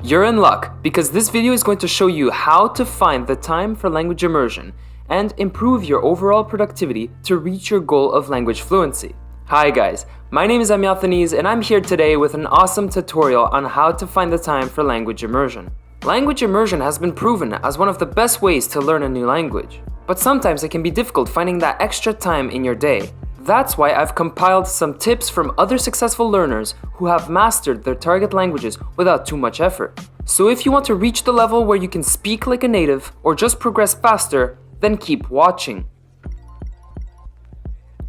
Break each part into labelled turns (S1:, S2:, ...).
S1: You're in luck, because this video is going to show you how to find the time for language immersion and improve your overall productivity to reach your goal of language fluency. Hi guys, my name is Japanese and I'm here today with an awesome tutorial on how to find the time for language immersion. Language immersion has been proven as one of the best ways to learn a new language, but sometimes it can be difficult finding that extra time in your day. That's why I've compiled some tips from other successful learners who have mastered their target languages without too much effort. So if you want to reach the level where you can speak like a native or just progress faster, then keep watching.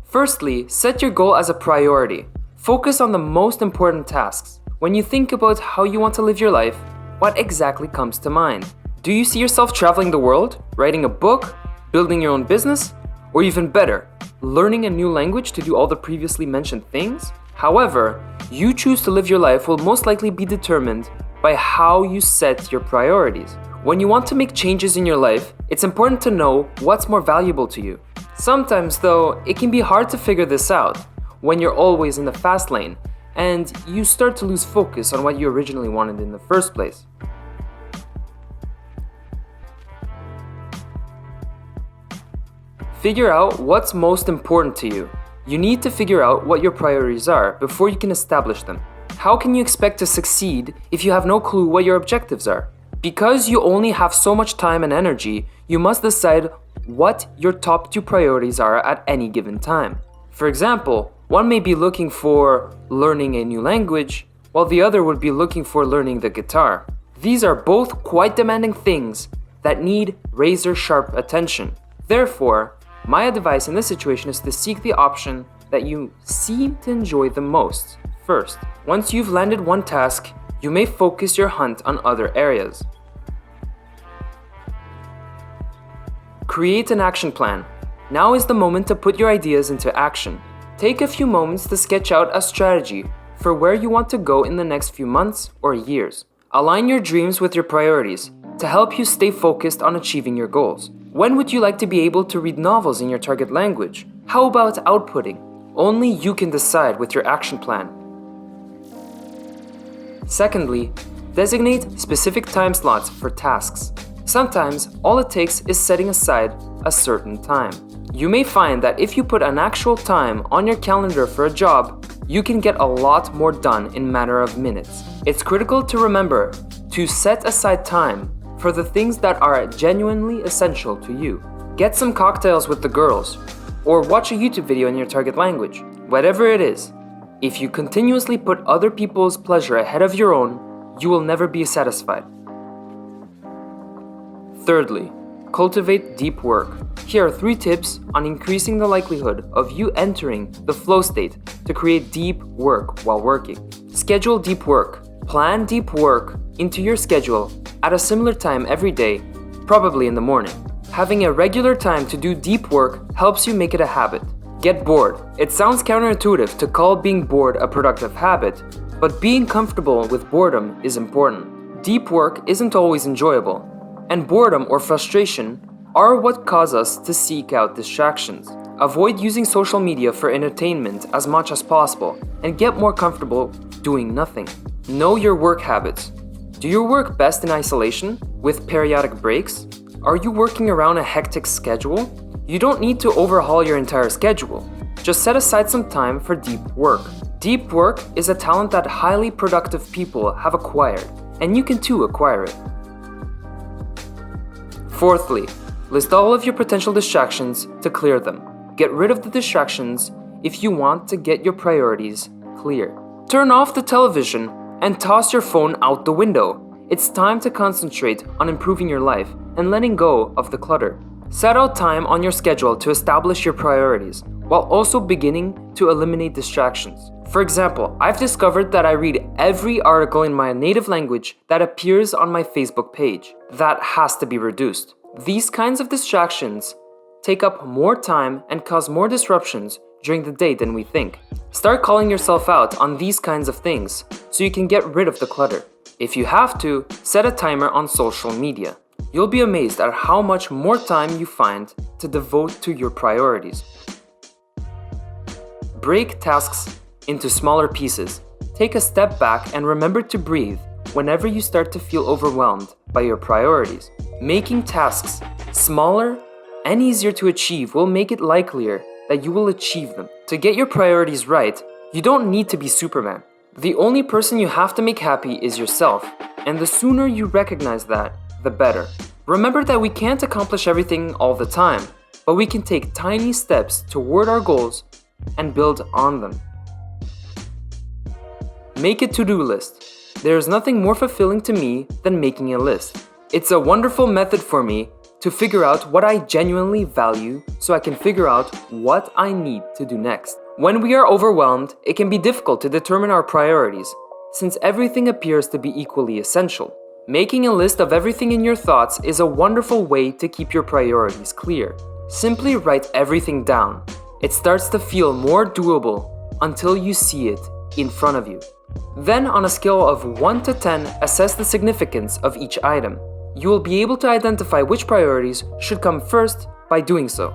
S1: Firstly, set your goal as a priority. Focus on the most important tasks. When you think about how you want to live your life, what exactly comes to mind? Do you see yourself traveling the world, writing a book, building your own business, or even better, learning a new language to do all the previously mentioned things? However, you choose to live your life will most likely be determined by how you set your priorities. When you want to make changes in your life, it's important to know what's more valuable to you. Sometimes, though, it can be hard to figure this out when you're always in the fast lane and you start to lose focus on what you originally wanted in the first place. Figure out what's most important to you. You need to figure out what your priorities are before you can establish them. How can you expect to succeed if you have no clue what your objectives are? Because you only have so much time and energy, you must decide what your top two priorities are at any given time. For example, one may be looking for learning a new language, while the other would be looking for learning the guitar. These are both quite demanding things that need razor-sharp attention. Therefore, my advice in this situation is to seek the option that you seem to enjoy the most first. Once you've landed one task, you may focus your hunt on other areas. Create an action plan. Now is the moment to put your ideas into action. Take a few moments to sketch out a strategy for where you want to go in the next few months or years. Align your dreams with your priorities to help you stay focused on achieving your goals. When would you like to be able to read novels in your target language? How about outputting? Only you can decide with your action plan. Secondly, designate specific time slots for tasks. Sometimes, all it takes is setting aside a certain time. You may find that if you put an actual time on your calendar for a job, you can get a lot more done in a matter of minutes. It's critical to remember to set aside time for the things that are genuinely essential to you. Get some cocktails with the girls, or watch a YouTube video in your target language. Whatever it is, if you continuously put other people's pleasure ahead of your own, you will never be satisfied. Thirdly, cultivate deep work. Here are 3 tips on increasing the likelihood of you entering the flow state to create deep work while working. Schedule deep work. Plan deep work into your schedule at a similar time every day, probably in the morning. Having a regular time to do deep work helps you make it a habit. Get bored. It sounds counterintuitive to call being bored a productive habit, but being comfortable with boredom is important. Deep work isn't always enjoyable, and boredom or frustration are what cause us to seek out distractions. Avoid using social media for entertainment as much as possible and get more comfortable doing nothing. Know your work habits. Do you work best in isolation, with periodic breaks? Are you working around a hectic schedule? You don't need to overhaul your entire schedule. Just set aside some time for deep work. Deep work is a talent that highly productive people have acquired, and you can too acquire it. Fourthly, list all of your potential distractions to clear them. Get rid of the distractions if you want to get your priorities clear. Turn off the television and toss your phone out the window. It's time to concentrate on improving your life and letting go of the clutter. Set out time on your schedule to establish your priorities, while also beginning to eliminate distractions. For example, I've discovered that I read every article in my native language that appears on my Facebook page. That has to be reduced. These kinds of distractions take up more time and cause more disruptions during the day than we think. Start calling yourself out on these kinds of things so you can get rid of the clutter. If you have to, set a timer on social media. You'll be amazed at how much more time you find to devote to your priorities. Break tasks into smaller pieces. Take a step back and remember to breathe whenever you start to feel overwhelmed by your priorities. Making tasks smaller and easier to achieve will make it likelier that you will achieve them. To get your priorities right, you don't need to be Superman. The only person you have to make happy is yourself, and the sooner you recognize that, the better. Remember that we can't accomplish everything all the time, but we can take tiny steps toward our goals and build on them. Make a to-do list. There is nothing more fulfilling to me than making a list. It's a wonderful method for me to figure out what I genuinely value so I can figure out what I need to do next. When we are overwhelmed, it can be difficult to determine our priorities, since everything appears to be equally essential. Making a list of everything in your thoughts is a wonderful way to keep your priorities clear. Simply write everything down. It starts to feel more doable until you see it in front of you. Then, on a scale of 1 to 10, assess the significance of each item. You will be able to identify which priorities should come first by doing so.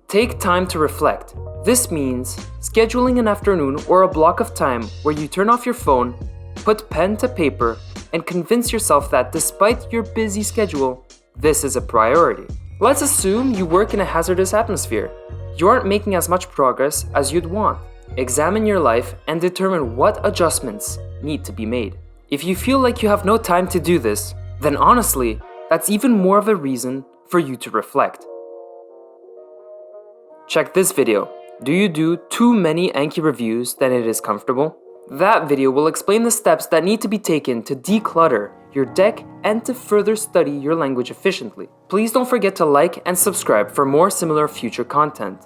S1: Take time to reflect. This means scheduling an afternoon or a block of time where you turn off your phone, put pen to paper, and convince yourself that despite your busy schedule, this is a priority. Let's assume you work in a hazardous atmosphere. You aren't making as much progress as you'd want. Examine your life and determine what adjustments need to be made. If you feel like you have no time to do this, then honestly, that's even more of a reason for you to reflect. Check this video. Do you do too many Anki reviews than it is comfortable? That video will explain the steps that need to be taken to declutter your deck and to further study your language efficiently. Please don't forget to like and subscribe for more similar future content.